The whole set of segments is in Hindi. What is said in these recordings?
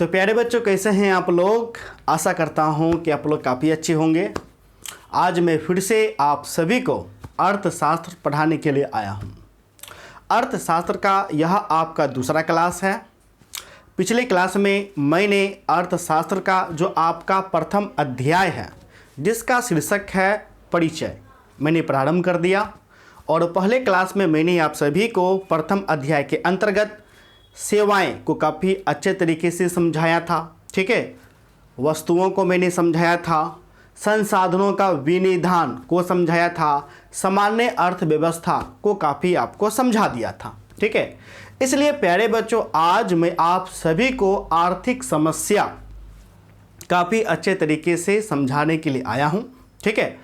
तो प्यारे बच्चों, कैसे हैं आप लोग। आशा करता हूं कि आप लोग काफ़ी अच्छे होंगे। आज मैं फिर से आप सभी को अर्थशास्त्र पढ़ाने के लिए आया हूं। अर्थशास्त्र का यह आपका दूसरा क्लास है। पिछले क्लास में मैंने अर्थशास्त्र का जो आपका प्रथम अध्याय है, जिसका शीर्षक है परिचय, मैंने प्रारंभ कर दिया। और पहले क्लास में मैंने आप सभी को प्रथम अध्याय के अंतर्गत सेवाएं को काफ़ी अच्छे तरीके से समझाया था। ठीक है, वस्तुओं को मैंने समझाया था, संसाधनों का विनिधान को समझाया था, सामान्य अर्थव्यवस्था को काफ़ी आपको समझा दिया था। ठीक है, इसलिए प्यारे बच्चों, आज मैं आप सभी को आर्थिक समस्या काफ़ी अच्छे तरीके से समझाने के लिए आया हूँ। ठीक है,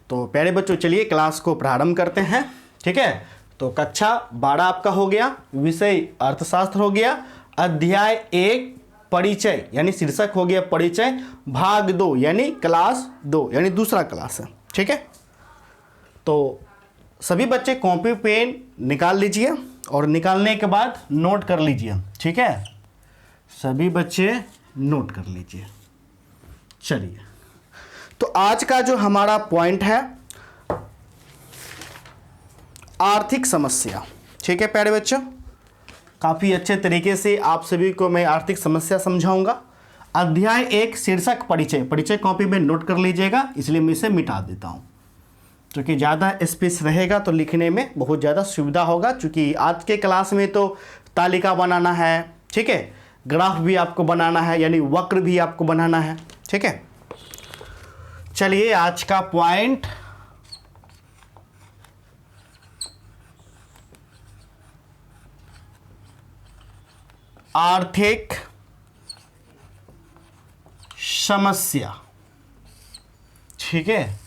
तो प्यारे बच्चों चलिए क्लास को प्रारंभ करते हैं। ठीक है, तो कक्षा 12 आपका हो गया, विषय अर्थशास्त्र हो गया, अध्याय 1 परिचय यानी शीर्षक हो गया परिचय, भाग 2 यानी क्लास 2 यानी दूसरा क्लास है। ठीक है, तो सभी बच्चे कॉपी पेन निकाल लीजिए और निकालने के बाद नोट कर लीजिए। ठीक है, सभी बच्चे नोट कर लीजिए। चलिए, तो आज का जो हमारा पॉइंट है आर्थिक समस्या। ठीक है प्यारे बच्चों, काफ़ी अच्छे तरीके से आप सभी को मैं आर्थिक समस्या समझाऊंगा। अध्याय 1 शीर्षक परिचय, परिचय कॉपी में नोट कर लीजिएगा, इसलिए मैं इसे मिटा देता हूं क्योंकि ज़्यादा स्पेस रहेगा तो लिखने में बहुत ज़्यादा सुविधा होगा। क्योंकि आज के क्लास में तो तालिका बनाना है, ठीक है, ग्राफ भी आपको बनाना है यानी वक्र भी आपको बनाना है। ठीक है, चलिए आज का पॉइंट आर्थिक समस्या। ठीक है,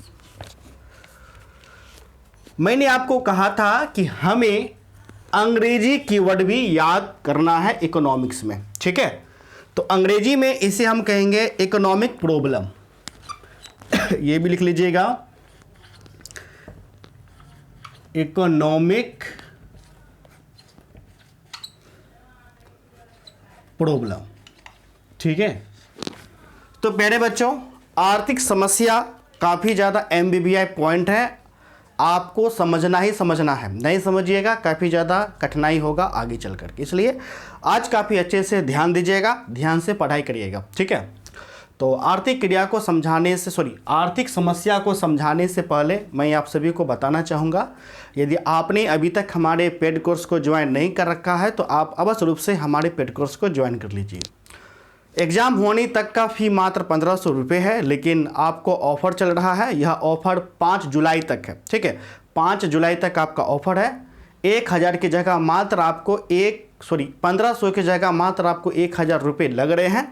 मैंने आपको कहा था कि हमें अंग्रेजी कीवर्ड भी याद करना है इकोनॉमिक्स में। ठीक है, तो अंग्रेजी में इसे हम कहेंगे इकोनॉमिक प्रॉब्लम। ये भी लिख लीजिएगा, इकोनॉमिक प्रॉब्लम। ठीक है, तो प्यारे बच्चों, आर्थिक समस्या काफ़ी ज़्यादा एमबीबीआई पॉइंट है, आपको समझना ही समझना है। नहीं समझिएगा काफ़ी ज़्यादा कठिनाई होगा आगे चल करके, इसलिए आज काफ़ी अच्छे से ध्यान दीजिएगा, ध्यान से पढ़ाई करिएगा। ठीक है, तो आर्थिक क्रिया को समझाने से आर्थिक समस्या को समझाने से पहले मैं आप सभी को बताना चाहूँगा, यदि आपने अभी तक हमारे पेड कोर्स को ज्वाइन नहीं कर रखा है तो आप अवश्य रूप से हमारे पेड कोर्स को ज्वाइन कर लीजिए। एग्ज़ाम होने तक का फ़ी मात्र 1500 रुपये है, लेकिन आपको ऑफ़र चल रहा है। यह ऑफ़र 5 जुलाई तक है। ठीक है, 5 जुलाई तक आपका ऑफ़र है। 1000 की जगह मात्र आपको 1500 की जगह मात्र आपको 1000 रुपये लग रहे हैं।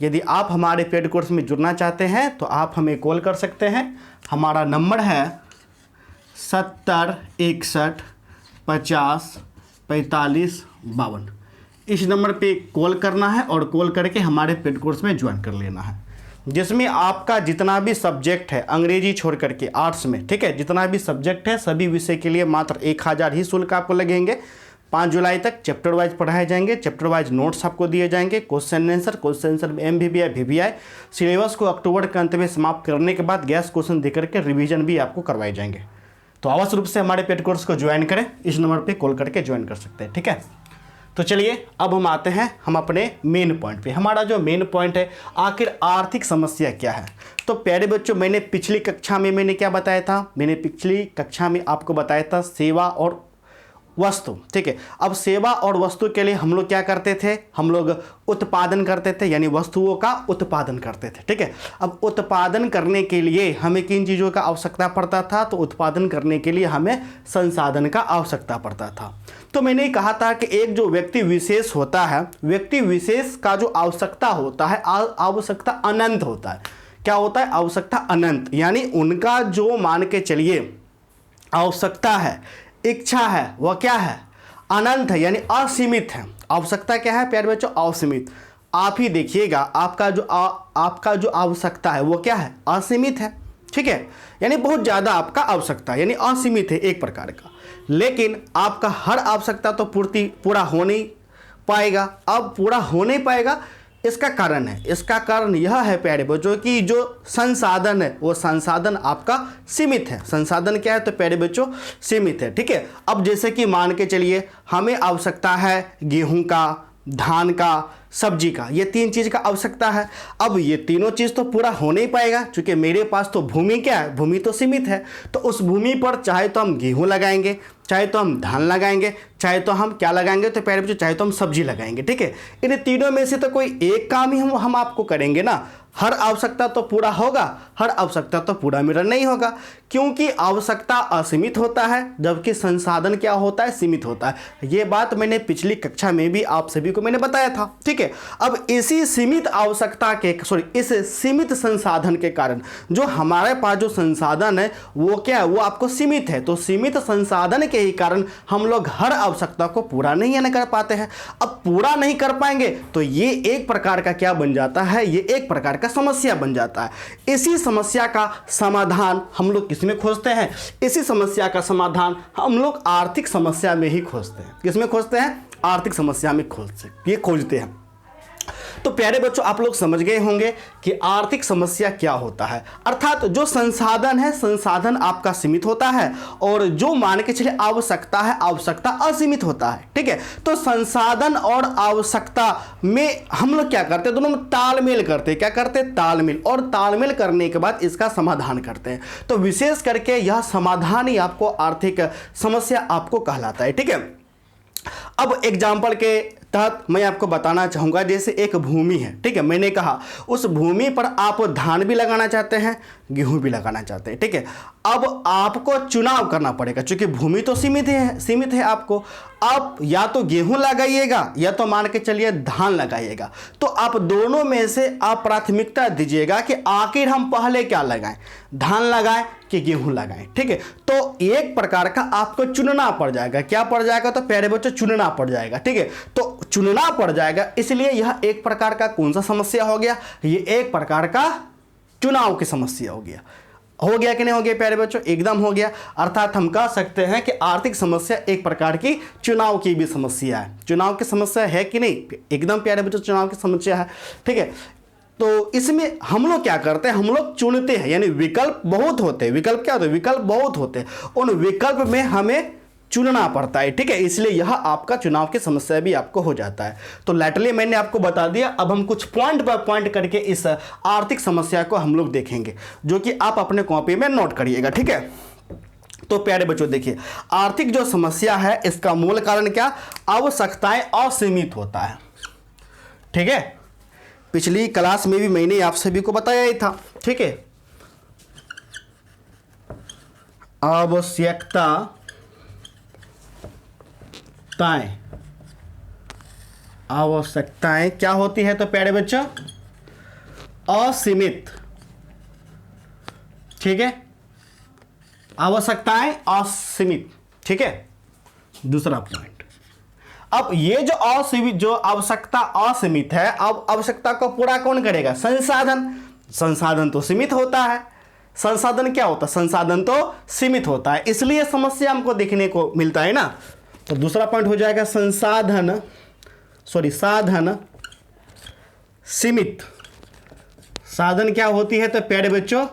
यदि आप हमारे पेड कोर्स में जुड़ना चाहते हैं तो आप हमें कॉल कर सकते हैं। हमारा नंबर है 70 61 50 45 52। इस नंबर पे कॉल करना है और कॉल करके हमारे पेड कोर्स में ज्वाइन कर लेना है, जिसमें आपका जितना भी सब्जेक्ट है अंग्रेजी छोड़ करके आर्ट्स में, ठीक है, जितना भी सब्जेक्ट है सभी विषय के लिए मात्र 1000 ही शुल्क आपको लगेंगे। 5 जुलाई तक चैप्टर वाइज पढ़ाए जाएंगे, चैप्टर वाइज नोट्स आपको दिए जाएंगे, क्वेश्चन आंसर में एमबीबीआई वीवीआई। सिलेबस को अक्टूबर के अंत में समाप्त करने के बाद गैस क्वेश्चन देकर के रिवीजन भी आपको करवाए जाएंगे। तो अवश्य रूप से हमारे पेड कोर्स को ज्वाइन करें, इस नंबर पर कॉल करके ज्वाइन कर सकते हैं। ठीक है, तो चलिए अब हम आते हैं हम अपने मेन पॉइंट पे। हमारा जो मेन पॉइंट है आखिर आर्थिक समस्या क्या है। तो प्यारे बच्चों, मैंने पिछली कक्षा में क्या बताया था, मैंने पिछली कक्षा में आपको बताया था सेवा और वस्तु। ठीक है, अब सेवा और वस्तु के लिए हम लोग क्या करते थे, हम लोग उत्पादन करते थे यानी वस्तुओं का उत्पादन करते थे। ठीक है, अब उत्पादन करने के लिए हमें किन चीज़ों का आवश्यकता पड़ता था, तो उत्पादन करने के लिए हमें संसाधन का आवश्यकता पड़ता था। तो मैंने कहा था कि एक जो व्यक्ति विशेष होता है, व्यक्ति विशेष का जो आवश्यकता होता है, आवश्यकता अनंत होता है। क्या होता है, आवश्यकता अनंत, यानी उनका जो मान के चलिए आवश्यकता है, इच्छा है, वह क्या है, अनंत है यानी असीमित है। आवश्यकता क्या है प्यारे बच्चों, असीमित। आप ही देखिएगा आपका जो आवश्यकता है वो क्या है, असीमित है। ठीक है, यानी बहुत ज़्यादा आपका आवश्यकता यानी असीमित है एक प्रकार का, लेकिन आपका हर आवश्यकता तो पूरा हो नहीं पाएगा। अब पूरा हो नहीं पाएगा इसका कारण है, इसका कारण यह है प्यारे बच्चों कि जो संसाधन है वो संसाधन आपका सीमित है। संसाधन क्या है तो प्यारे बच्चों सीमित है। ठीक है, अब जैसे कि मान के चलिए हमें आवश्यकता है गेहूं का, धान का, सब्जी का, ये 3 चीज़ का आवश्यकता है। अब ये तीनों चीज़ तो पूरा हो नहीं पाएगा क्योंकि मेरे पास तो भूमि क्या है, भूमि तो सीमित है। तो उस भूमि पर चाहे तो हम गेहूं लगाएंगे, चाहे तो हम धान लगाएंगे, चाहे तो हम क्या लगाएंगे तो प्यारे बच्चों चाहे तो हम सब्जी लगाएंगे। ठीक है, इन तीनों में से तो कोई एक काम ही हम आपको करेंगे ना। हर आवश्यकता तो पूरा होगा, हर आवश्यकता तो पूरा मेरा नहीं होगा, क्योंकि आवश्यकता असीमित होता है जबकि संसाधन क्या होता है, सीमित होता है। ये बात मैंने पिछली कक्षा में भी आप सभी को मैंने बताया था। ठीक है, अब इसी सीमित आवश्यकता के इस सीमित संसाधन के कारण जो हमारे पास जो संसाधन है वो क्या है, वो आपको सीमित है। तो सीमित संसाधन के ही कारण हम लोग हर आवश्यकता को पूरा नहीं कर पाते हैं। अब पूरा नहीं कर पाएंगे तो ये एक प्रकार का क्या बन जाता है, ये एक प्रकार का समस्या बन जाता है। इसी समस्या का समाधान हम लोग किसमें खोजते हैं, इसी समस्या का समाधान हम लोग आर्थिक समस्या में ही खोजते हैं। किसमें खोजते हैं, आर्थिक समस्या में खोजते हैं। तो प्यारे बच्चों आप लोग समझ गए होंगे कि आर्थिक समस्या क्या होता है। अर्थात जो संसाधन है, संसाधन आपका सीमित होता है और जो मान के चलिए आवश्यकता है, आवश्यकता असीमित होता है। ठीक है, तो संसाधन और आवश्यकता में हम लोग क्या करते हैं, दोनों में तालमेल करते हैं। क्या करते हैं, तालमेल, और तालमेल करने के बाद इसका समाधान करते हैं। तो विशेष करके यह समाधान ही आपको आर्थिक समस्या आपको कहलाता है। ठीक है, अब एग्जाम्पल के तहत मैं आपको बताना चाहूँगा, जैसे एक भूमि है। ठीक है, मैंने कहा उस भूमि पर आप धान भी लगाना चाहते हैं, गेहूं भी लगाना चाहते हैं। ठीक है, अब आपको चुनाव करना पड़ेगा क्योंकि भूमि तो सीमित है आपको। आप या तो गेहूं लगाइएगा या तो मान के चलिए धान लगाइएगा। तो आप दोनों में से आप प्राथमिकता दीजिएगा कि आखिर हम पहले क्या लगाएं, धान लगाएं कि गेहूं लगाएं। ठीक है, तो एक प्रकार का आपको चुनना पड़ जाएगा। क्या पड़ जाएगा तो प्यारे बच्चों चुनना पड़ जाएगा। ठीक है, तो चुनना पड़ जाएगा, इसलिए यह एक प्रकार का कौन सा समस्या हो गया, ये एक प्रकार का चुनाव की समस्या हो गया। हो गया कि नहीं हो गया प्यारे बच्चों, एकदम हो गया। अर्थात हम कह सकते हैं कि आर्थिक समस्या एक प्रकार की चुनाव की भी समस्या है। चुनाव की समस्या है कि नहीं, एकदम प्यारे बच्चों चुनाव की समस्या है। ठीक है, तो इसमें हम लोग क्या करते हैं, हम लोग चुनते हैं, यानी विकल्प बहुत होते हैं। विकल्प क्या होते हैं, विकल्प बहुत होते हैं, उन विकल्प में हमें चुनना पड़ता है। ठीक है, इसलिए यह आपका चुनाव की समस्या भी आपको हो जाता है। तो लैटरली मैंने आपको बता दिया, अब हम कुछ पॉइंट बाय पॉइंट करके इस आर्थिक समस्या को हम लोग देखेंगे, जो कि आप अपने कॉपी में नोट करिएगा। ठीक है, तो प्यारे बच्चों देखिए, आर्थिक जो समस्या है इसका मूल कारण क्या, आवश्यकताएं असीमित होता है। ठीक है, पिछली क्लास में भी मैंने आप सभी को बताया ही था। ठीक है, आवश्यकताएं क्या होती है तो प्यारे बच्चों असीमित। ठीक है, आवश्यकताएं असीमित। ठीक है, दूसरा पॉइंट, अब ये जो असीमित, जो आवश्यकता असीमित है, अब आवश्यकता को पूरा कौन करेगा, संसाधन। संसाधन तो सीमित होता है, संसाधन क्या होता है, संसाधन तो सीमित होता है, इसलिए समस्या हमको देखने को मिलता है ना। तो दूसरा पॉइंट हो जाएगा साधन सीमित। साधन क्या होती है तो प्यारे बच्चों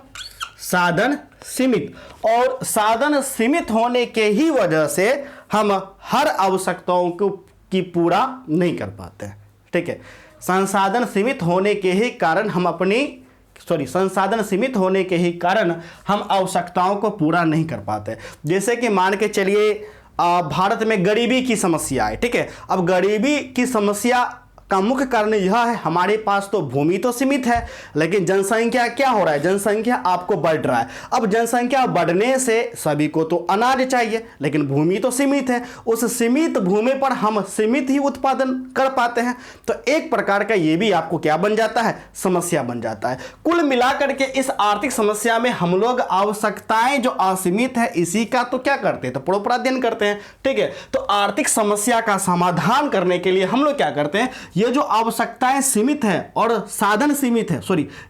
साधन सीमित, और साधन सीमित होने के ही वजह से हम हर आवश्यकताओं को की पूरा नहीं कर पाते हैं। ठीक है, संसाधन सीमित होने के ही कारण हम संसाधन सीमित होने के ही कारण हम आवश्यकताओं को पूरा नहीं कर पाते। जैसे कि मान के चलिए भारत में गरीबी की समस्या है। ठीक है, अब गरीबी की समस्या का मुख्य कारण यह है, हमारे पास तो भूमि तो सीमित है लेकिन जनसंख्या क्या हो रहा है, जनसंख्या आपको बढ़ रहा है। अब जनसंख्या बढ़ने से सभी को तो अनाज चाहिए लेकिन भूमि तो सीमित है, उस सीमित भूमि पर हम सीमित ही उत्पादन कर पाते हैं। तो एक प्रकार का ये भी आपको क्या बन जाता है, समस्या बन जाता है। कुल मिलाकर के इस आर्थिक समस्या में हम लोग आवश्यकताएं जो असीमित है इसी का तो क्या करते हैं, तो प्रॉपर अध्ययन करते हैं। ठीक है, तो आर्थिक समस्या का समाधान करने के लिए हम लोग क्या करते हैं, ये जो आवश्यकताएं सीमित है और साधन सीमित है,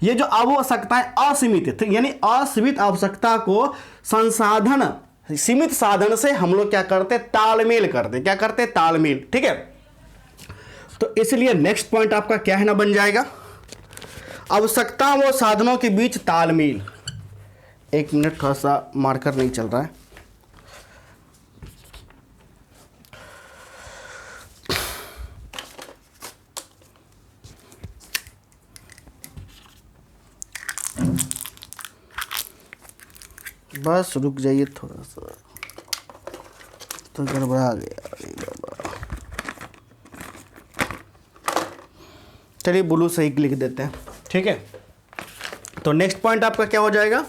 ये जो आवश्यकताएं असीमित है, यानी असीमित आवश्यकता को संसाधन सीमित साधन से हम लोग क्या करते हैं, तालमेल करते। क्या करते हैं, तालमेल। ठीक है, तो इसलिए नेक्स्ट पॉइंट आपका क्या है ना बन जाएगा, आवश्यकता व साधनों के बीच तालमेल। एक मिनट, थोड़ा सा मार्कर नहीं चल रहा है। बस रुक जाइए थोड़ा सा, तो गड़बड़ा गया। अरे बाबा, चलिए ब्लू सही लिख देते हैं, ठीक है। तो नेक्स्ट पॉइंट आपका क्या हो जाएगा,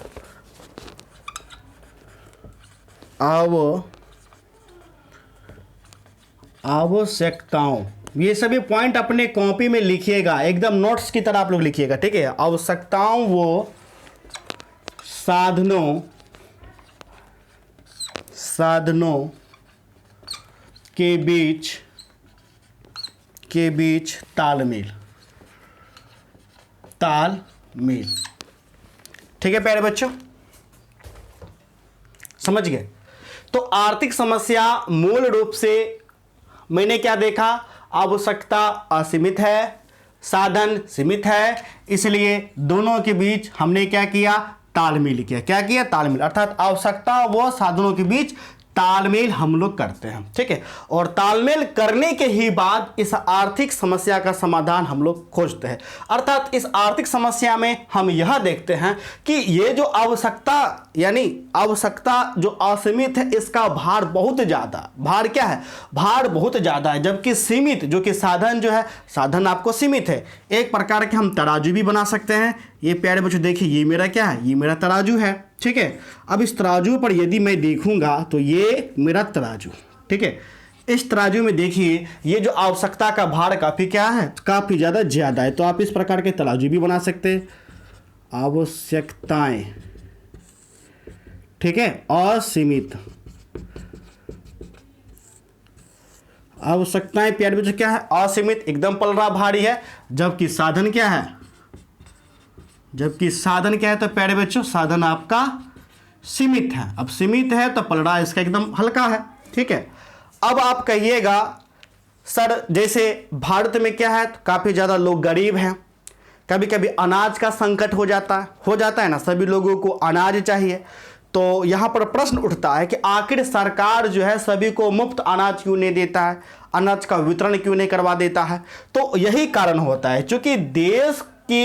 आवश्यकताओं। ये सभी पॉइंट अपने कॉपी में लिखिएगा, एकदम नोट्स की तरह आप लोग लिखिएगा, ठीक है। आवश्यकताओं वो साधनों के बीच तालमेल, ठीक है प्यारे बच्चों, समझ गए। तो आर्थिक समस्या मूल रूप से मैंने क्या देखा, आवश्यकता असीमित है, साधन सीमित है, इसलिए दोनों के बीच हमने क्या किया, तालमेल किया। क्या किया, तालमेल, अर्थात आवश्यकता व साधनों के बीच तालमेल हम लोग करते हैं, ठीक है। और तालमेल करने के ही बाद इस आर्थिक समस्या का समाधान हम लोग खोजते हैं। अर्थात इस आर्थिक समस्या में हम यह देखते हैं कि ये जो आवश्यकता, यानी आवश्यकता जो असीमित है, इसका भार बहुत ज़्यादा, भार क्या है, भार बहुत ज़्यादा है, जबकि सीमित जो कि साधन जो है, साधन आपको सीमित है। एक प्रकार के हम तराजू भी बना सकते हैं। ये प्यारे बच्चों देखिए, ये मेरा क्या है, ये मेरा तराजू है, ठीक है। अब इस तराजू पर यदि मैं देखूंगा तो ये मेरा तराजू, ठीक है। इस तराजू में देखिए, ये जो आवश्यकता का भार काफ़ी क्या है, काफ़ी ज़्यादा है। तो आप इस प्रकार के तराजू भी बना सकते हैं। आवश्यकताएं, ठीक है, असीमित आवश्यकताएं प्यारे बच्चों क्या है, असीमित, एकदम पलड़ा भारी है। जबकि साधन क्या है, तो प्यारे बच्चों साधन आपका सीमित है। अब सीमित है तो पलड़ा इसका एकदम हल्का है, ठीक है। अब आप कहिएगा सर, जैसे भारत में क्या है, काफ़ी ज़्यादा लोग गरीब हैं, कभी कभी अनाज का संकट हो जाता है ना, सभी लोगों को अनाज चाहिए। तो यहाँ पर प्रश्न उठता है कि आखिर सरकार जो है सभी को मुफ्त अनाज क्यों नहीं देता है, अनाज का वितरण क्यों नहीं करवा देता है। तो यही कारण होता है, क्योंकि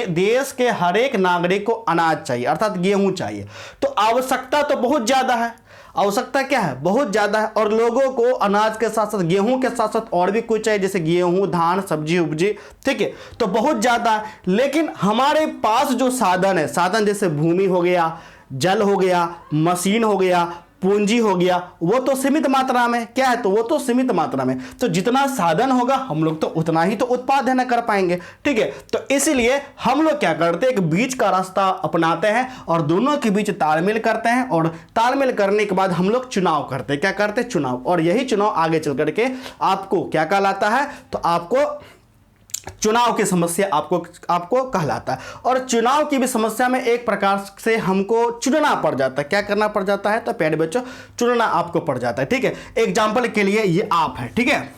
देश के हर एक नागरिक को अनाज चाहिए, अर्थात गेहूं चाहिए। तो आवश्यकता तो बहुत ज़्यादा है, आवश्यकता क्या है, बहुत ज़्यादा है, और लोगों को अनाज के साथ साथ, गेहूं के साथ साथ और भी कुछ चाहिए, जैसे गेहूं, धान, सब्जी उब्जी, ठीक है। तो बहुत ज़्यादा है, लेकिन हमारे पास जो साधन है, साधन जैसे भूमि हो गया, जल हो गया, मशीन हो गया, पूंजी हो गया, वो तो सीमित मात्रा में क्या है, तो वो तो सीमित मात्रा में। तो जितना साधन होगा हम लोग तो उतना ही तो उत्पादन कर पाएंगे, ठीक है। तो इसीलिए हम लोग क्या करते हैं, एक बीच का रास्ता अपनाते हैं और दोनों के बीच तालमेल करते हैं। और तालमेल करने के बाद हम लोग चुनाव करते हैं, क्या करते हैं, चुनाव। और यही चुनाव आगे चल करके आपको क्या कहलाता है, तो आपको चुनाव की समस्या आपको कहलाता है। और चुनाव की भी समस्या में एक प्रकार से हमको चुनना पड़ जाता है। क्या करना पड़ जाता है, तो प्यारे बच्चों चुनना आपको पड़ जाता है, ठीक है। एग्जाम्पल के लिए ये आप है, ठीक है,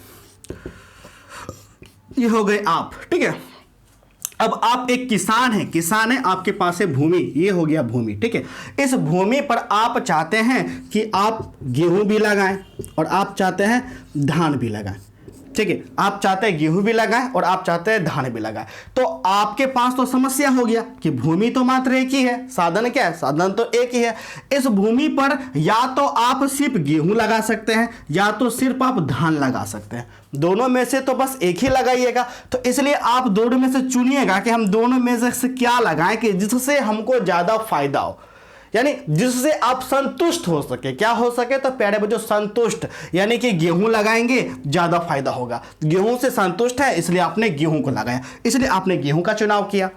ये हो गए आप, ठीक है। अब आप एक किसान है, आपके पास है भूमि, ये हो गया भूमि, ठीक है। इस भूमि पर आप चाहते हैं कि आप गेहूं भी लगाएं और आप चाहते हैं धान भी लगाएं, ठीक है। आप चाहते हैं गेहूं भी लगाएं और आप चाहते हैं धान भी लगाएं। तो आपके पास तो समस्या हो गया कि भूमि तो मात्र एक ही है, साधन क्या है, साधन तो एक ही है। इस भूमि पर या तो आप सिर्फ गेहूं लगा सकते हैं या तो सिर्फ आप धान लगा सकते हैं, दोनों में से तो बस एक ही लगाइएगा। तो इसलिए आप दोनों में से चुनिएगा कि हम दोनों में से क्या लगाएं कि जिससे हमको ज़्यादा फायदा हो, यानी जिससे आप संतुष्ट हो सके। क्या हो सके, तो प्यारे बच्चों संतुष्ट, यानी कि गेहूं लगाएंगे ज़्यादा फायदा होगा। गेहूं से संतुष्ट है इसलिए आपने गेहूं को लगाया, इसलिए आपने गेहूं का चुनाव किया।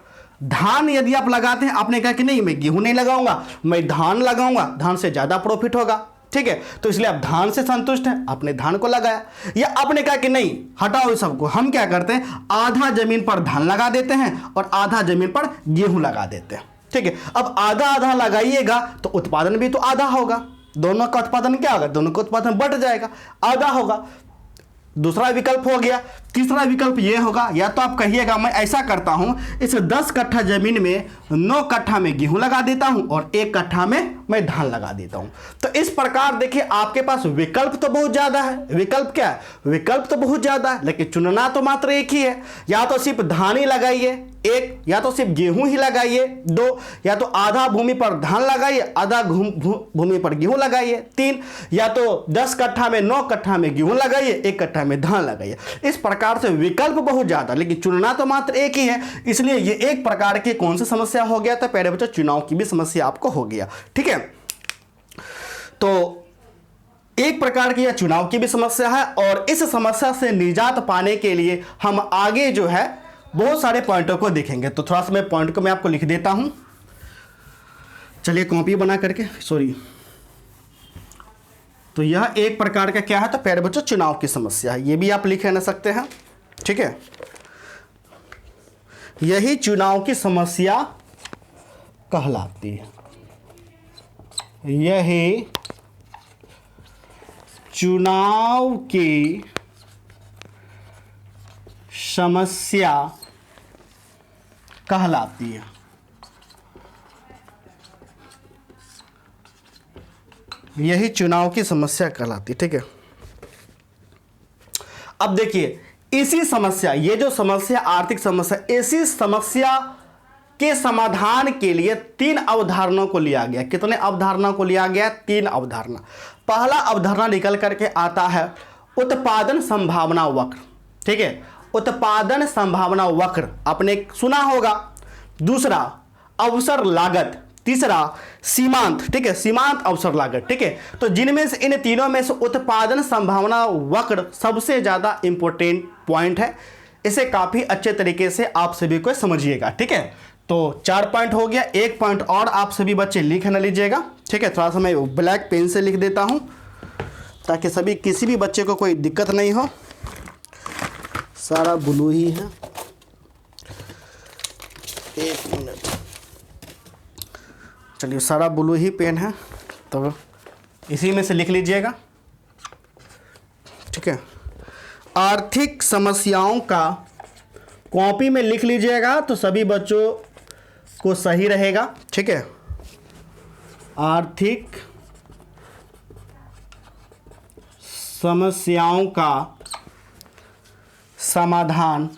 धान यदि आप लगाते हैं, आपने कहा कि नहीं मैं गेहूं नहीं लगाऊंगा, मैं धान लगाऊंगा, धान से ज़्यादा प्रॉफिट होगा, ठीक है। तो इसलिए आप धान से संतुष्ट हैं, आपने धान को लगाया। या आपने कहा कि नहीं हटाओ इस सबको, हम क्या करते हैं, आधा जमीन पर धान लगा देते हैं और आधा जमीन पर गेहूं लगा देते हैं, ठीक है। अब आधा आधा लगाइएगा तो उत्पादन भी तो आधा होगा, दोनों का उत्पादन क्या होगा, दोनों का उत्पादन बढ़ जाएगा, आधा होगा। दूसरा विकल्प हो गया तीसरा विकल्प ये होगा, या तो आप कहिएगा मैं ऐसा करता हूं, इस 10 कट्ठा जमीन में 9 कट्ठा में गेहूं लगा देता हूं और 1 कट्ठा में मैं धान लगा देता हूं। तो इस प्रकार देखिए आपके पास विकल्प तो बहुत ज्यादा है। विकल्प क्या है? विकल्प तो बहुत ज्यादा है, लेकिन चुनना तो मात्र एक ही है। या तो सिर्फ धान ही लगाइए 1, या तो सिर्फ गेहूं ही लगाइए 2, या तो आधा भूमि पर धान लगाइए, आधा भूमि पर गेहूं लगाइए 3, या तो 10 कट्ठा में 9 कट्ठा में गेहूं लगाइए, 1 कट्ठा में धान लगाइए। इस प्रकार से विकल्प बहुत ज्यादा, लेकिन चुनना तो मात्र एक ही है। इसलिए ये एक प्रकार की कौन सी समस्या हो गया? तो प्यारे बच्चों चुनाव की भी समस्या आपको हो गया। ठीक है, तो एक प्रकार की यह चुनाव की भी समस्या है, और इस समस्या से निजात पाने के लिए हम आगे जो है बहुत सारे पॉइंटों को देखेंगे। तो थोड़ा सा मैं पॉइंट को मैं आपको लिख देता हूं, चलिए कॉपी बना करके, सॉरी। तो यह एक प्रकार का क्या है? तो प्यारे बच्चों चुनाव की समस्या है, ये भी आप लिख ना सकते हैं। ठीक है, यही चुनाव की समस्या कहलाती है, यही चुनाव की समस्या कहलाती है। यही चुनाव की समस्या कहलाती है। ठीक है, अब देखिए इसी समस्या, ये जो समस्या आर्थिक समस्या, इसी समस्या के समाधान के लिए 3 अवधारणाओं को लिया गया। कितने अवधारणा को लिया गया? 3 अवधारणा। पहला अवधारणा निकल करके आता है उत्पादन संभावना वक्र। ठीक है, उत्पादन संभावना वक्र आपने सुना होगा। दूसरा अवसर लागत, तीसरा सीमांत। ठीक है, सीमांत अवसर लागत। ठीक है, तो जिनमें से इन तीनों में से उत्पादन संभावना वक्र सबसे ज्यादा इंपॉर्टेंट पॉइंट है। इसे काफी अच्छे तरीके से आप सभी को समझिएगा। ठीक है, तो 4 पॉइंट हो गया, 1 पॉइंट और आप सभी बच्चे लिख न लीजिएगा। ठीक है, थोड़ा सा मैं ब्लैक पेन से लिख देता हूं ताकि सभी किसी भी बच्चे को कोई दिक्कत नहीं हो। सारा ब्लू ही है, 1 मिनट, चलिए सारा ब्लू ही पेन है, तो इसी में से लिख लीजिएगा। ठीक है, आर्थिक समस्याओं का कॉपी में लिख लीजिएगा तो सभी बच्चों को सही रहेगा। ठीक है, आर्थिक समस्याओं का समाधान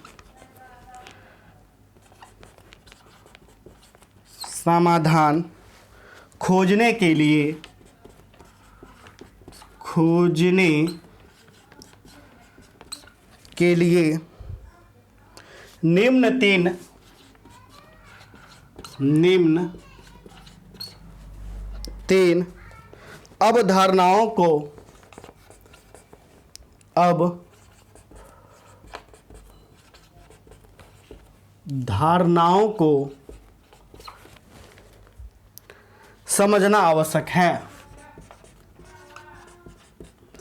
खोजने के लिए निम्न तीन अवधारणाओं को समझना आवश्यक है।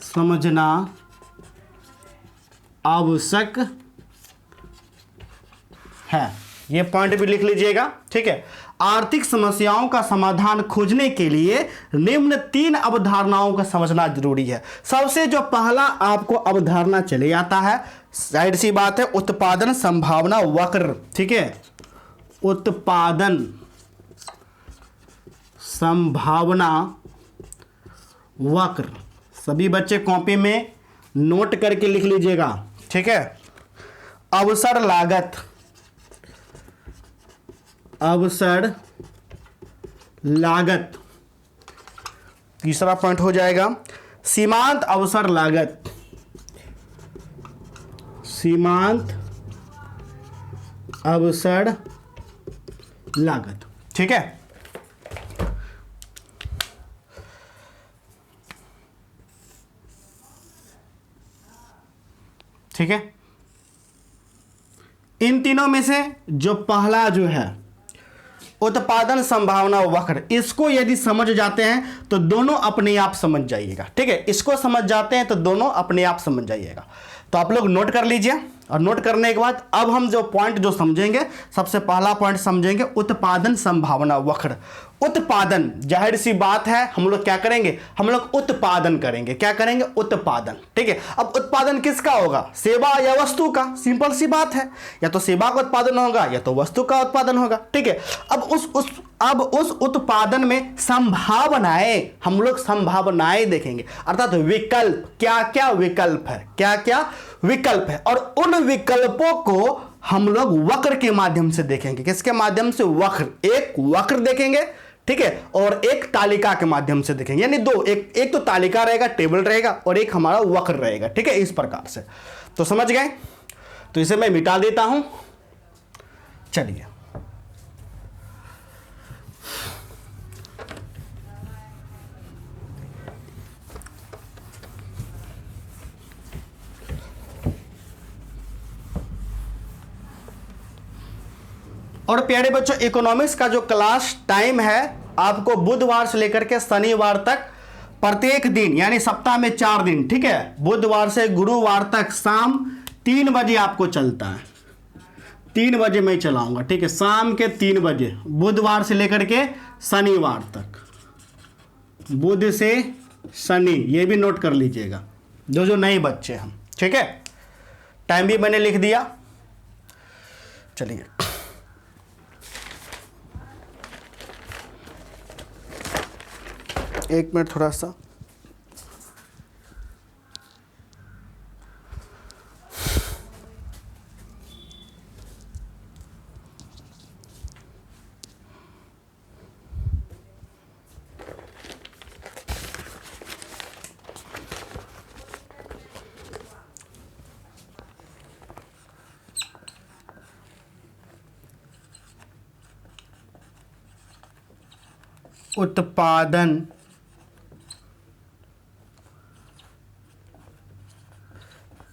समझना आवश्यक है, ये पॉइंट भी लिख लीजिएगा। ठीक है, आर्थिक समस्याओं का समाधान खोजने के लिए निम्न 3 अवधारणाओं का समझना जरूरी है। सबसे जो पहला आपको अवधारणा चले आता है, साइड सी बात है, उत्पादन संभावना वक्र। ठीक है, उत्पादन संभावना वक्र, सभी बच्चे कॉपी में नोट करके लिख लीजिएगा। ठीक है, अवसर लागत तीसरा पॉइंट हो जाएगा। सीमांत अवसर लागत, ठीक है। ठीक है, इन तीनों में से जो पहला जो है उत्पादन संभावना वक्र, इसको यदि समझ जाते हैं तो दोनों अपने आप समझ जाइएगा। ठीक है, इसको समझ जाते हैं तो दोनों अपने आप समझ जाइएगा। तो आप लोग नोट कर लीजिए, और नोट करने के बाद अब हम जो पॉइंट जो समझेंगे, सबसे पहला पॉइंट समझेंगे उत्पादन संभावना वक्र। उत्पादन, जाहिर सी बात है हम लोग क्या करेंगे, हम लोग उत्पादन करेंगे। क्या करेंगे, उत्पादन। ठीक है, अब उत्पादन किसका होगा, सेवा या वस्तु का, सिंपल सी बात है, या तो सेवा का उत्पादन होगा या तो वस्तु का उत्पादन होगा। ठीक है, अब उस उत्पादन में संभावनाएं, हम लोग संभावनाएं देखेंगे, अर्थात विकल्प, क्या क्या विकल्प है, क्या क्या विकल्प है, और उन विकल्पों को हम लोग वक्र के माध्यम से देखेंगे। किसके माध्यम से, वक्र, एक वक्र देखेंगे, ठीक है, और एक तालिका के माध्यम से देखेंगे, यानी दो, एक तो तालिका रहेगा, टेबल रहेगा, और एक हमारा वक्र रहेगा। ठीक है, इस प्रकार से। तो समझ गए, तो इसे मैं मिटा देता हूं। चलिए, और प्यारे बच्चों, इकोनॉमिक्स का जो क्लास टाइम है आपको बुधवार से लेकर के शनिवार तक प्रत्येक दिन, यानी सप्ताह में 4 दिन, ठीक है, बुधवार से गुरुवार तक शाम 3 बजे आपको चलता है। 3 बजे मैं चलाऊंगा, ठीक है, शाम के 3 बजे, बुधवार से लेकर के शनिवार तक, बुध से शनि, ये भी नोट कर लीजिएगा जो नए बच्चे हैं। ठीक है, टाइम भी मैंने लिख दिया। चलिए, एक मिनट थोड़ा सा, उत्पादन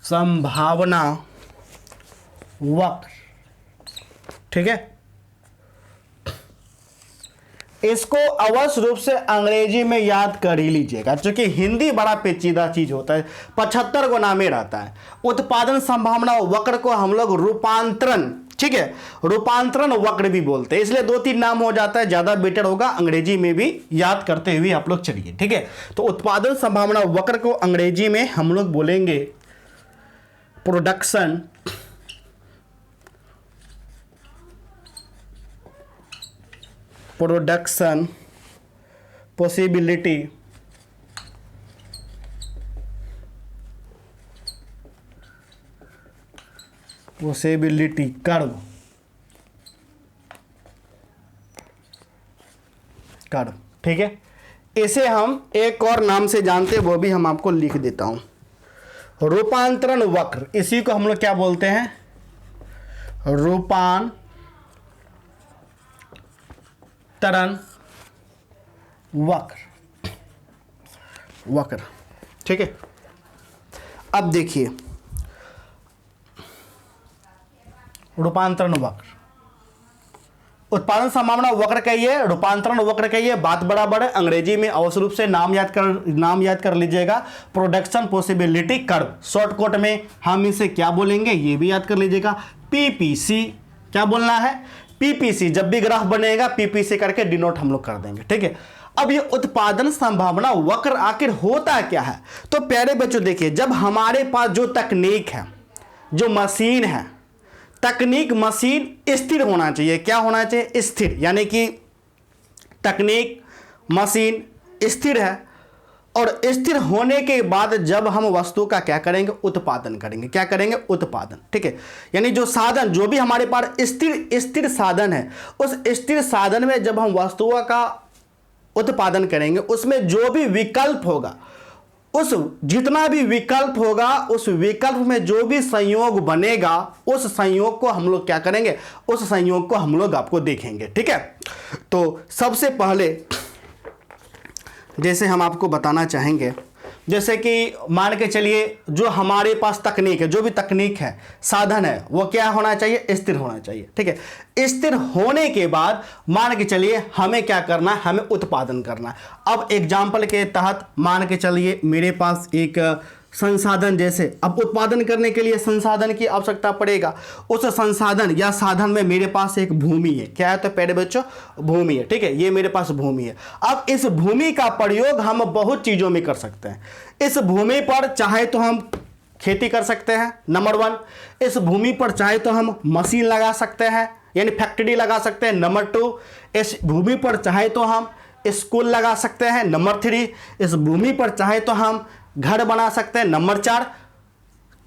संभावना वक्र। ठीक है, इसको अवश्य रूप से अंग्रेजी में याद कर ही लीजिएगा, क्योंकि हिंदी बड़ा पेचीदा चीज होता है, 75 गुना में रहता है। उत्पादन संभावना वक्र को हम लोग रूपांतरण, ठीक है, रूपांतरण वक्र भी बोलते हैं, इसलिए 2-3 नाम हो जाता है, ज्यादा बेटर होगा अंग्रेजी में भी याद करते हुए आप लोग चलिए। ठीक है, तो उत्पादन संभावना वक्र को अंग्रेजी में हम लोग बोलेंगे प्रोडक्शन पॉसिबिलिटी कर्व। ठीक है, इसे हम एक और नाम से जानते हैं, वो भी हम आपको लिख देता हूं, रूपांतरण वक्र। इसी को हम लोग क्या बोलते हैं, रूपांतरण वक्र। ठीक है, अब देखिए, रूपांतरण वक्र, उत्पादन संभावना वक्र कहिए, रूपांतरण वक्र कहिए, बात बराबर है। अंग्रेजी में अवश्य रूप से नाम याद कर लीजिएगा, प्रोडक्शन पॉसिबिलिटी कर्व। शॉर्टकट में हम इसे क्या बोलेंगे, ये भी याद कर लीजिएगा, पीपीसी। क्या बोलना है, पीपीसी। जब भी ग्राफ बनेगा पीपीसी करके डिनोट हम लोग कर देंगे। ठीक है, अब ये उत्पादन संभावना वक्र आखिर होता क्या है, तो प्यारे बच्चों देखिए, जब हमारे पास जो तकनीक है, जो मशीन है, तकनीक मशीन स्थिर होना चाहिए। क्या होना चाहिए, स्थिर, यानी कि तकनीक मशीन स्थिर है, और स्थिर होने के बाद जब हम वस्तु का क्या करेंगे, उत्पादन करेंगे। क्या करेंगे, उत्पादन। ठीक है, यानी जो साधन, जो भी हमारे पास स्थिर साधन है, उस स्थिर साधन में जब हम वस्तुओं का उत्पादन करेंगे, उसमें जो भी विकल्प होगा, उस जितना भी विकल्प होगा, उस विकल्प में जो भी संयोग बनेगा, उस संयोग को हम लोग क्या करेंगे, उस संयोग को हम लोग आपको देखेंगे। ठीक है, तो सबसे पहले जैसे हम आपको बताना चाहेंगे, जैसे कि मान के चलिए, जो हमारे पास तकनीक है, जो भी तकनीक है, साधन है, वो क्या होना चाहिए, स्थिर होना चाहिए। ठीक है, स्थिर होने के बाद मान के चलिए हमें क्या करना है, हमें उत्पादन करना है। अब एग्जाम्पल के तहत मान के चलिए मेरे पास एक संसाधन, जैसे अब उत्पादन करने के लिए संसाधन की आवश्यकता पड़ेगा। उस संसाधन या साधन में मेरे पास एक भूमि है। क्या है तो प्यारे बच्चों, भूमि है। ठीक है, ये मेरे पास भूमि है। अब इस भूमि का प्रयोग हम बहुत चीज़ों में कर सकते हैं। इस भूमि पर चाहे तो हम खेती कर सकते हैं, नंबर 1। इस भूमि पर चाहे तो हम मशीन लगा सकते हैं, यानी फैक्ट्री लगा सकते हैं, नंबर 2। इस भूमि पर चाहे तो हम स्कूल लगा सकते हैं, नंबर 3। इस भूमि पर चाहे तो हम घर बना सकते हैं, नंबर 4।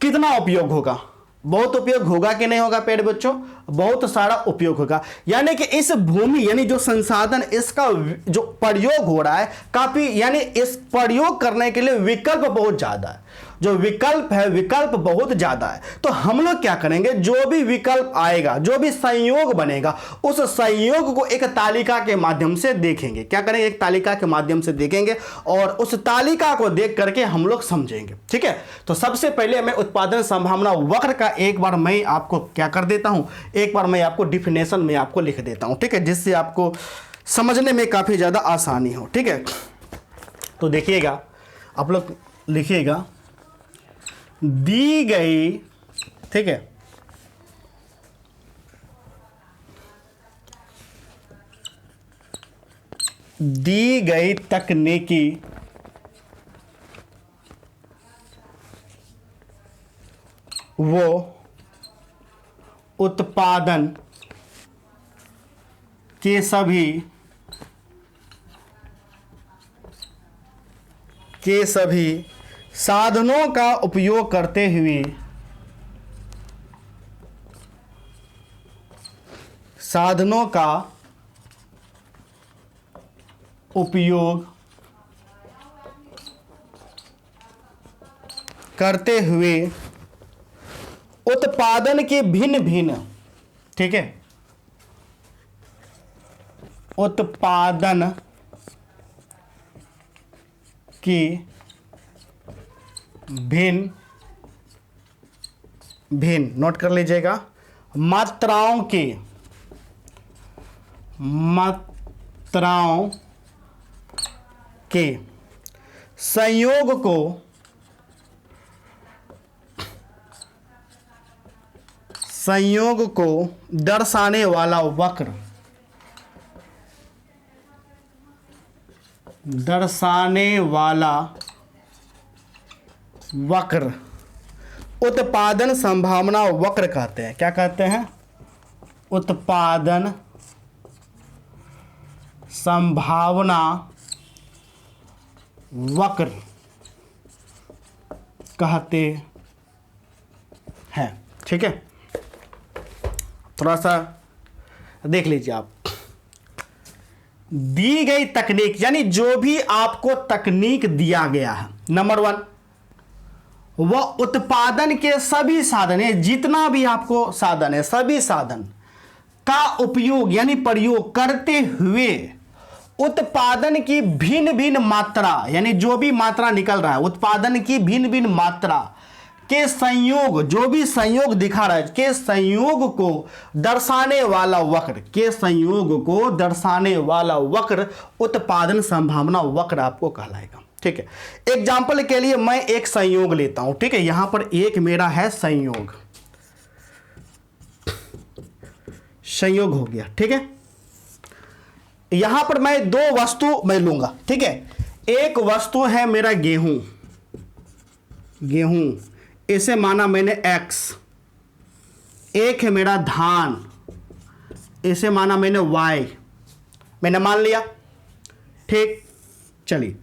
कितना उपयोग होगा? बहुत उपयोग होगा कि नहीं होगा प्यारे बच्चों? बहुत सारा उपयोग होगा। यानी कि इस भूमि यानी जो संसाधन, इसका जो प्रयोग हो रहा है काफी, यानी इस प्रयोग करने के लिए विकल्प बहुत ज्यादा है। जो विकल्प है, विकल्प बहुत ज्यादा है। तो हम लोग क्या करेंगे, जो भी विकल्प आएगा, जो भी संयोग बनेगा, उस संयोग को एक तालिका के माध्यम से देखेंगे। क्या करेंगे? एक तालिका के माध्यम से देखेंगे और उस तालिका को देख करके हम लोग समझेंगे। ठीक है, तो सबसे पहले मैं उत्पादन संभावना वक्र का एक बार मैं आपको क्या कर देता हूं, एक बार मैं आपको डिफिनेशन में आपको लिख देता हूं। ठीक है, जिससे आपको समझने में काफी ज्यादा आसानी हो। ठीक है, तो देखिएगा, आप लोग लिखिएगा, दी गई, ठीक है, दी गई तकनीकी वो उत्पादन के सभी साधनों का उपयोग करते हुए उत्पादन के भिन्न भिन्न, ठीक है, उत्पादन की भिन्न नोट कर लीजिएगा, मात्राओं के संयोग को दर्शाने वाला वक्र उत्पादन संभावना वक्र कहते हैं। क्या कहते हैं? उत्पादन संभावना वक्र कहते हैं। ठीक है, थोड़ा सा देख लीजिए आप। दी गई तकनीक, यानी जो भी आपको तकनीक दिया गया है, नंबर 1, वह उत्पादन के सभी साधन है, जितना भी आपको साधन है, सभी साधन का उपयोग यानी प्रयोग करते हुए उत्पादन की भिन्न भिन्न मात्रा, यानी जो भी मात्रा निकल रहा है, उत्पादन की भिन्न भिन्न मात्रा के संयोग, जो भी संयोग दिखा रहा है, के संयोग को दर्शाने वाला वक्र उत्पादन संभावना वक्र आपको कहलाएगा। ठीक है, एग्जाम्पल के लिए मैं एक संयोग लेता हूं। ठीक है, यहां पर एक मेरा है संयोग हो गया। ठीक है, यहां पर मैं 2 वस्तु मैं लूंगा। ठीक है, एक वस्तु है मेरा गेहूं, इसे माना मैंने x। एक है मेरा धान, इसे माना मैंने y, मैंने मान लिया। ठीक, चलिए,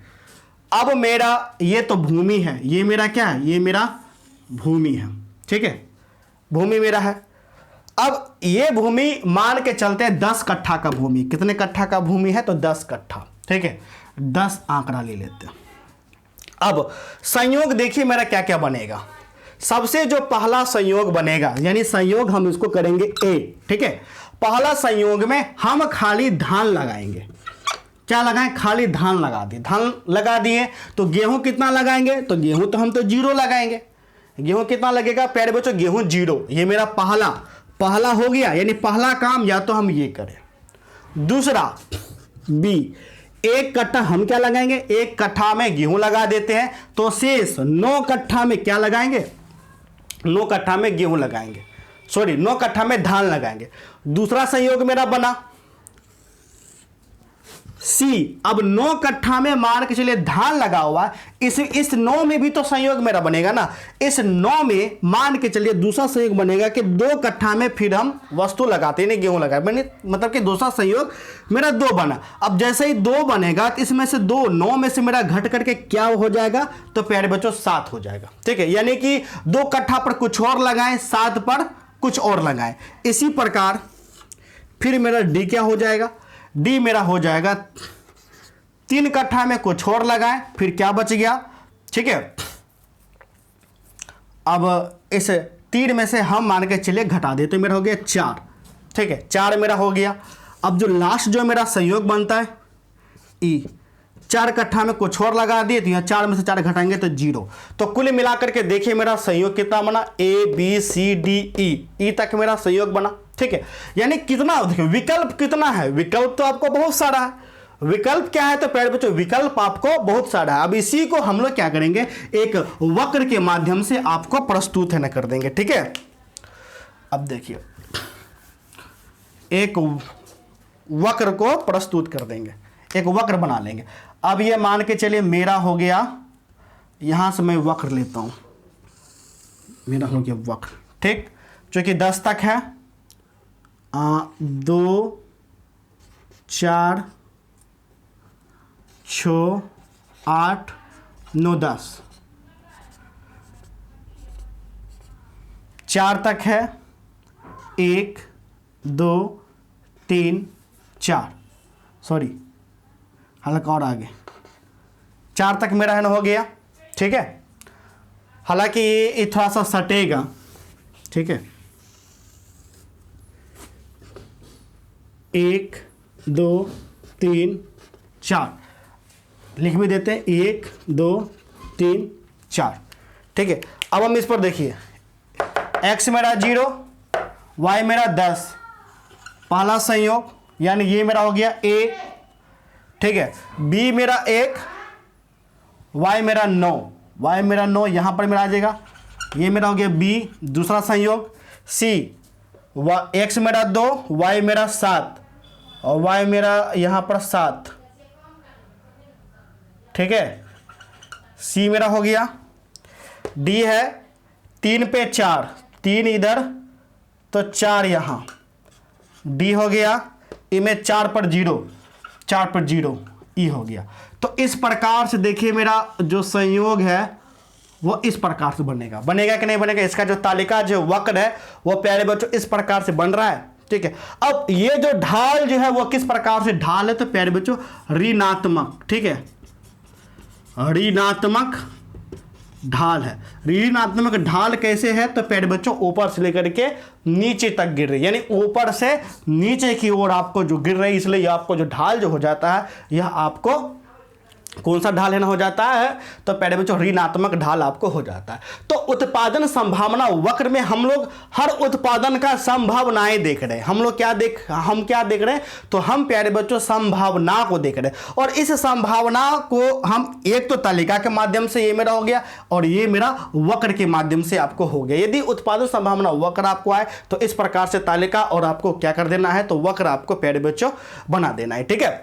अब मेरा ये तो भूमि है, ये मेरा क्या है? ये मेरा भूमि है। ठीक है, भूमि मेरा है। अब ये भूमि मान के चलते हैं 10 कट्ठा का भूमि। कितने कट्ठा का भूमि है? तो 10 कट्ठा। ठीक है, 10 आंकड़ा ले लेते हैं। अब संयोग देखिए मेरा क्या क्या बनेगा। सबसे जो पहला संयोग बनेगा, यानी संयोग हम इसको करेंगे A। ठीक है, पहला संयोग में हम खाली धान लगाएंगे। क्या लगाएं? खाली धान लगा दिए। धान लगा दिए तो गेहूं कितना लगाएंगे? तो गेहूं तो हम तो 0 लगाएंगे। गेहूं कितना लगेगा प्यारे बच्चों? गेहूं 0। ये मेरा पहला हो गया, यानी पहला काम या तो हम ये करें। दूसरा B, 1 कट्ठा हम क्या लगाएंगे, 1 कट्ठा में गेहूं लगा देते हैं, तो शेष 9 कट्ठा में क्या लगाएंगे, 9 कट्ठा में गेहूं लगाएंगे, सॉरी 9 कट्ठा में धान लगाएंगे। दूसरा संयोग मेरा बना सी। अब 9 कट्ठा में मान के चलिए धान लगा हुआ है, इस 9 में भी तो संयोग मेरा बनेगा ना। इस 9 में मान के चलिए दूसरा संयोग बनेगा कि 2 कट्ठा में फिर हम वस्तु लगाते नहीं, गेहूं लगाए, मैंने मतलब कि दूसरा संयोग मेरा 2 बना। अब जैसे ही 2 बनेगा तो इसमें से 2 9 में से मेरा घट करके क्या हो जाएगा, तो प्यारे बच्चों 7 हो जाएगा। ठीक है, यानी कि 2 कट्ठा पर कुछ और लगाएं, 7 पर कुछ और लगाएं। इसी प्रकार फिर मेरा डी क्या हो जाएगा, डी मेरा हो जाएगा 3 कट्ठा में कुछ और लगाएं, फिर क्या बच गया। ठीक है, अब इस 3 में से हम मान के चलिए घटा दे तो मेरा हो गया 4। ठीक है, 4 मेरा हो गया। अब जो लास्ट जो मेरा संयोग बनता है ई, 4 कट्ठा में कुछ और लगा दिए तो यहाँ 4 में से 4 घटाएंगे तो 0। तो कुल मिलाकर के देखिए मेरा संयोग कितना बना, A B C D E तक मेरा संयोग बना। ठीक है, यानी कितना, देखिए विकल्प कितना है, विकल्प तो आपको बहुत सारा है। विकल्प क्या है, तो प्यारे बच्चों विकल्प आपको बहुत सारा है। अब इसी को हम लोग क्या करेंगे, एक वक्र के माध्यम से आपको प्रस्तुत है ना कर देंगे। ठीक है, अब देखिए एक वक्र को प्रस्तुत कर देंगे, एक वक्र बना लेंगे। अब ये मान के चलिए मेरा हो गया, यहां से मैं वक्र लेता हूं, मेरा हो गया वक्र। ठीक, जो कि 10 तक है, 2 4 6 8 9 10, 4 तक है, 1 2 3 4, सॉरी हल्का और आगे 4 तक मेरा है ना हो गया। ठीक है, हालांकि ये थोड़ा सा सटेगा। ठीक है, 1 2 3 4 लिख भी देते हैं, 1 2 3 4। ठीक है, अब हम इस पर देखिए, x मेरा 0, y मेरा 10, पहला संयोग यानी ये मेरा हो गया a। ठीक है, b मेरा 1, y मेरा 9, y मेरा 9 यहाँ पर मेरा आ जाएगा, ये मेरा हो गया b दूसरा संयोग। c x मेरा 2, y मेरा 7 और y मेरा यहाँ पर 7। ठीक है, c मेरा हो गया। d है 3 पे 4, 3 इधर तो 4 यहाँ, d हो गया इमें 4 पर 0, 4 पर 0 ई हो गया। तो इस प्रकार से देखिए मेरा जो संयोग है वो इस प्रकार से बनेगा, बनेगा कि नहीं बनेगा। इसका जो तालिका जो वक्र है वो प्यारे बच्चों इस प्रकार से बन रहा है। ठीक है, अब ये जो ढाल जो है वो किस प्रकार से ढाल है, तो प्यारे बच्चों ऋणात्मक। ठीक है, ऋणात्मक ढाल है। ऋणात्मक ढाल कैसे है, तो प्यारे बच्चों ऊपर से लेकर के नीचे तक गिर रही है, यानी ऊपर से नीचे की ओर आपको जो गिर रही है, इसलिए यह आपको जो ढाल जो हो जाता है यह आपको कौन सा ढाल है ना हो जाता है, तो प्यारे बच्चों ऋणात्मक ढाल आपको हो जाता है। तो उत्पादन संभावना वक्र में हम लोग हर उत्पादन का संभावनाएं देख रहे हैं। हम क्या देख रहे हैं, तो हम प्यारे बच्चों संभावना को देख रहे हैं। और इस संभावना को हम एक तो तालिका के माध्यम से, ये मेरा हो गया, और ये मेरा वक्र के माध्यम से आपको हो गया। यदि उत्पादन संभावना वक्र आपको आए तो इस प्रकार से तालिका और आपको क्या कर देना है, तो वक्र आपको प्यारे बच्चों बना देना है। ठीक है,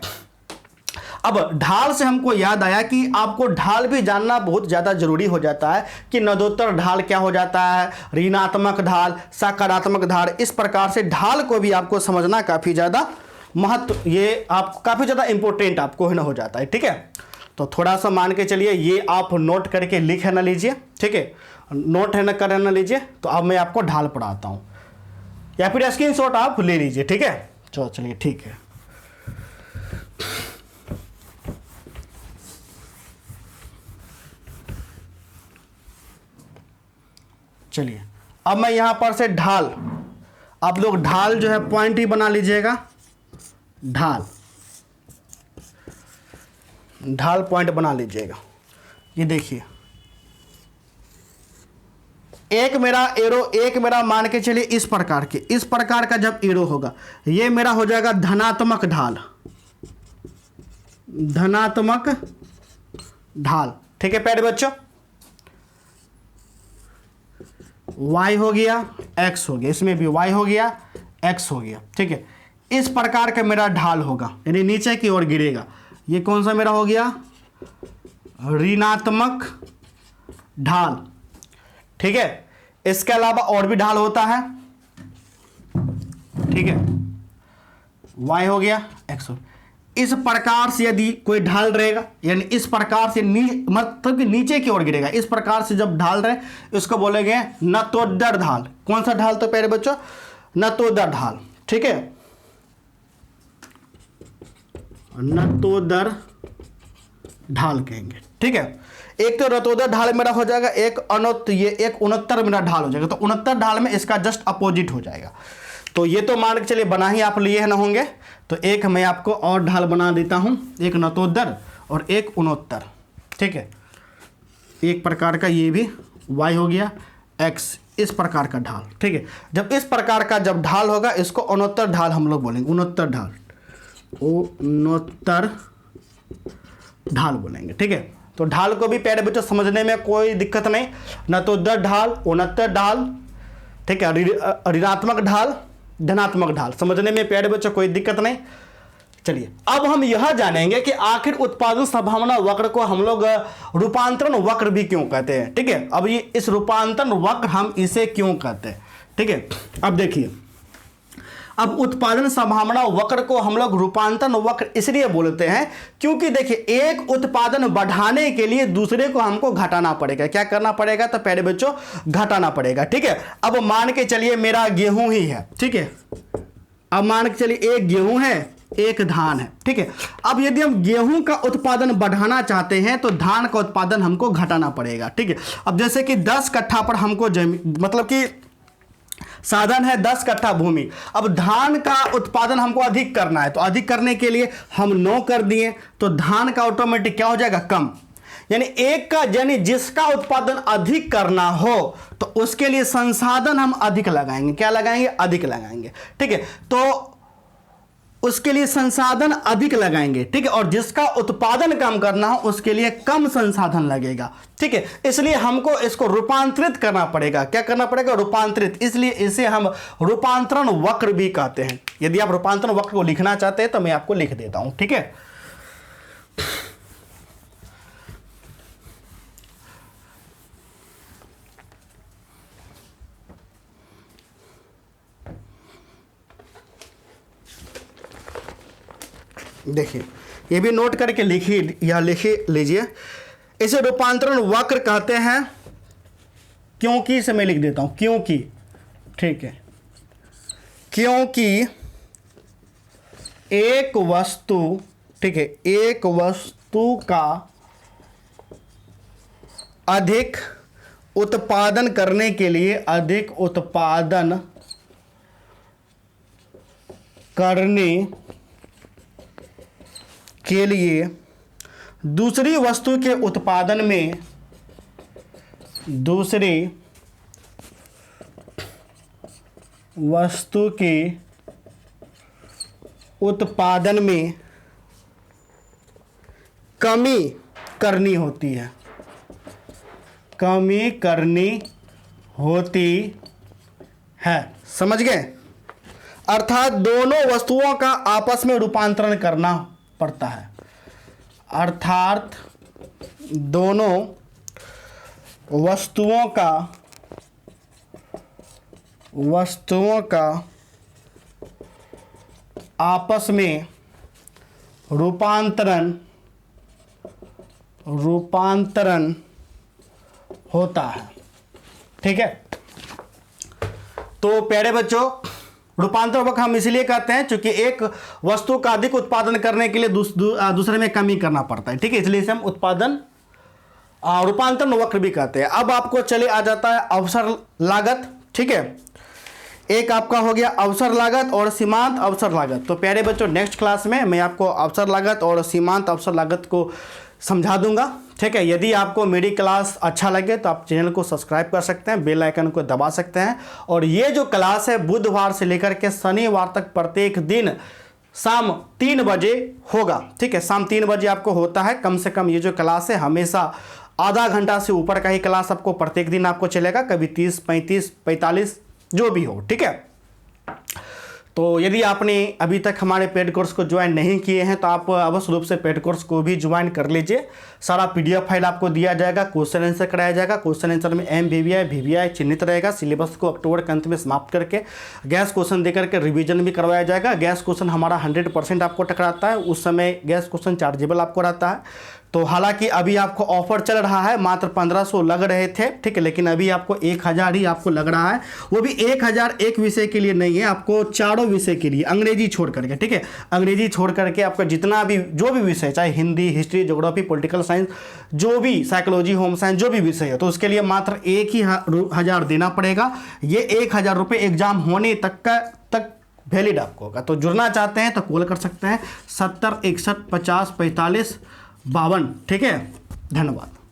अब ढाल से हमको याद आया कि आपको ढाल भी जानना बहुत ज़्यादा जरूरी हो जाता है कि नदोत्तर ढाल क्या हो जाता है, ऋणात्मक ढाल, सकारात्मक ढाल। इस प्रकार से ढाल को भी आपको समझना काफ़ी ज़्यादा महत्व, ये आप काफ़ी ज़्यादा इंपॉर्टेंट आपको है ना हो जाता है। ठीक है, तो थोड़ा सा मान के चलिए ये आप नोट करके लिख है ना लीजिए। ठीक है, नोट है ना कर ना लीजिए। तो अब मैं आपको ढाल पढ़ाता हूँ, या फिर स्क्रीनशॉट आप ले लीजिए। ठीक है, चलिए ठीक है। चलिए, अब मैं यहां पर से ढाल, आप लोग ढाल जो है पॉइंट ही बना लीजिएगा, ढाल पॉइंट बना लीजिएगा। ये देखिए, एक मेरा एरो, एक मेरा मान के चलिए इस प्रकार का जब एरो होगा, ये मेरा हो जाएगा धनात्मक ढाल, धनात्मक ढाल। ठीक है प्यारे बच्चों, y हो गया, x हो गया, इसमें भी y हो गया, x हो गया। ठीक है, इस प्रकार का मेरा ढाल होगा, यानी नीचे की ओर गिरेगा। ये कौन सा मेरा हो गया? ऋणात्मक ढाल। ठीक है, इसके अलावा और भी ढाल होता है। ठीक है, y हो गया, x हो गया। इस प्रकार से यदि कोई ढाल रहेगा, यानी इस प्रकार से मतलब कि नीचे की ओर गिरेगा, इस प्रकार से जब ढाल रहे, इसको बोलेंगे नतोदर ढाल। कौन सा ढाल? तो प्यारे बच्चों, नतोदर ढाल। ठीक है, नतोदर ढाल कहेंगे। ठीक है, एक तो रतोदर ढाल मेरा हो जाएगा, एक उनत्तर मेरा ढाल हो जाएगा। तो उनत्तर ढाल में इसका जस्ट अपोजिट हो जाएगा। तो ये तो मान के चलिए बना ही आप लिए ना होंगे, तो एक मैं आपको और ढाल बना देता हूं, एक नतोदर और एक उनोत्तर। ठीक है, एक प्रकार का ये भी y हो गया, x, इस प्रकार का ढाल। ठीक है, जब इस प्रकार का जब ढाल होगा, इसको उनोत्तर ढाल हम लोग बोलेंगे, उनोत्तर ढाल, उनोत्तर ढाल बोलेंगे। ठीक है, तो ढाल को भी प्यारे बच्चों समझने में कोई दिक्कत नहीं, नतोदर ढाल, उनोत्तर ढाल, ठीक है, ऋणात्मक ढाल, धनात्मक ढाल, समझने में प्यारे बच्चों कोई दिक्कत नहीं। चलिए अब हम यह जानेंगे कि आखिर उत्पादन संभावना वक्र को हम लोग रूपांतरण वक्र भी क्यों कहते हैं। ठीक है, अब ये इस रूपांतरण वक्र हम इसे क्यों कहते हैं। ठीक है, अब देखिए, अब उत्पादन संभावना वक्र को हम लोग रूपांतरण वक्र इसलिए बोलते हैं क्योंकि देखिए, एक उत्पादन बढ़ाने के लिए दूसरे को हमको घटाना पड़ेगा। क्या करना पड़ेगा? तो प्यारे बच्चों, घटाना पड़ेगा। ठीक है, अब मान के चलिए मेरा गेहूं ही है। ठीक है, अब मान के चलिए एक गेहूं है, एक धान है। ठीक है, अब यदि हम गेहूं का उत्पादन बढ़ाना चाहते हैं तो धान का उत्पादन हमको घटाना पड़ेगा। ठीक है, अब जैसे कि 10 कट्ठा पर हमको जमीन, मतलब कि साधन है 10 कट्ठा भूमि, अब धान का उत्पादन हमको अधिक करना है, तो अधिक करने के लिए हम 9 कर दिए, तो धान का ऑटोमेटिक क्या हो जाएगा? कम। यानी एक का, यानी जिसका उत्पादन अधिक करना हो तो उसके लिए संसाधन हम अधिक लगाएंगे। क्या लगाएंगे? अधिक लगाएंगे। ठीक है, तो उसके लिए संसाधन अधिक लगाएंगे। ठीक है, और जिसका उत्पादन कम करना हो उसके लिए कम संसाधन लगेगा। ठीक है, इसलिए हमको इसको रूपांतरित करना पड़ेगा। क्या करना पड़ेगा? रूपांतरित। इसलिए इसे हम रूपांतरण वक्र भी कहते हैं। यदि आप रूपांतरण वक्र को लिखना चाहते हैं तो मैं आपको लिख देता हूं। ठीक है, देखिए, ये भी नोट करके लिखिए या लिख लीजिए। इसे रूपांतरण वक्र कहते हैं क्योंकि, इसे मैं लिख देता हूं, क्योंकि। ठीक है, क्योंकि एक वस्तु, ठीक है, एक वस्तु का अधिक उत्पादन करने के लिए, अधिक उत्पादन करने के लिए दूसरी वस्तु के उत्पादन में, दूसरी वस्तु के उत्पादन में कमी करनी होती है, कमी करनी होती है। समझ गए? अर्थात दोनों वस्तुओं का आपस में रूपांतरण करना पड़ता है। अर्थात दोनों वस्तुओं का आपस में रूपांतरण होता है। ठीक है, तो प्यारे बच्चों, रूपांतर वक्र हम इसलिए कहते हैं क्योंकि एक वस्तु का अधिक उत्पादन करने के लिए दूसरे में कमी करना पड़ता है। ठीक है, इसलिए इसे हम रूपांतरण वक्र भी कहते हैं। अब आपको चले आ जाता है अवसर लागत। ठीक है, एक आपका हो गया अवसर लागत और सीमांत अवसर लागत। तो प्यारे बच्चों, नेक्स्ट क्लास में मैं आपको अवसर लागत और सीमांत अवसर लागत को समझा दूंगा। ठीक है, यदि आपको मेरी क्लास अच्छा लगे तो आप चैनल को सब्सक्राइब कर सकते हैं, बेल आइकन को दबा सकते हैं। और ये जो क्लास है बुधवार से लेकर के शनिवार तक प्रत्येक दिन शाम 3 बजे होगा। ठीक है, शाम 3 बजे आपको होता है। कम से कम ये जो क्लास है हमेशा आधा घंटा से ऊपर का ही क्लास आपको प्रत्येक दिन आपको चलेगा, कभी 30, 35, 45 जो भी हो। ठीक है, तो यदि आपने अभी तक हमारे पेड कोर्स को ज्वाइन नहीं किए हैं तो आप अवश्य रूप से पेड कोर्स को भी ज्वाइन कर लीजिए। सारा PDF फाइल आपको दिया जाएगा, क्वेश्चन आंसर कराया जाएगा। क्वेश्चन आंसर में MBBI VBI चिन्हित रहेगा। सिलेबस को अक्टूबर के अंत में समाप्त करके गैस क्वेश्चन देकर के रिवीजन भी करवाया जाएगा। गैस क्वेश्चन हमारा 100% आपको टकराता है, उस समय गैस क्वेश्चन चार्जेबल आपको रहता है। तो हालांकि अभी आपको ऑफर चल रहा है, मात्र 1500 लग रहे थे। ठीक है, लेकिन अभी आपको 1000 ही आपको लग रहा है। वो भी 1000 एक विषय के लिए नहीं है, आपको चारों विषय के लिए, अंग्रेजी छोड़ करके। ठीक है, अंग्रेजी छोड़ करके आपका जितना भी जो भी विषय, चाहे Hindi, history, geography, political science, जो भी साइकोलॉजी, होम साइंस, जो भी विषय है, तो उसके लिए मात्र 1000 देना पड़ेगा। ये 1000 रुपये एग्जाम होने तक वैलिड आपको होगा। तो जुड़ना चाहते हैं तो कॉल कर सकते हैं 70 61 50 45 52। ठीक है, धन्यवाद।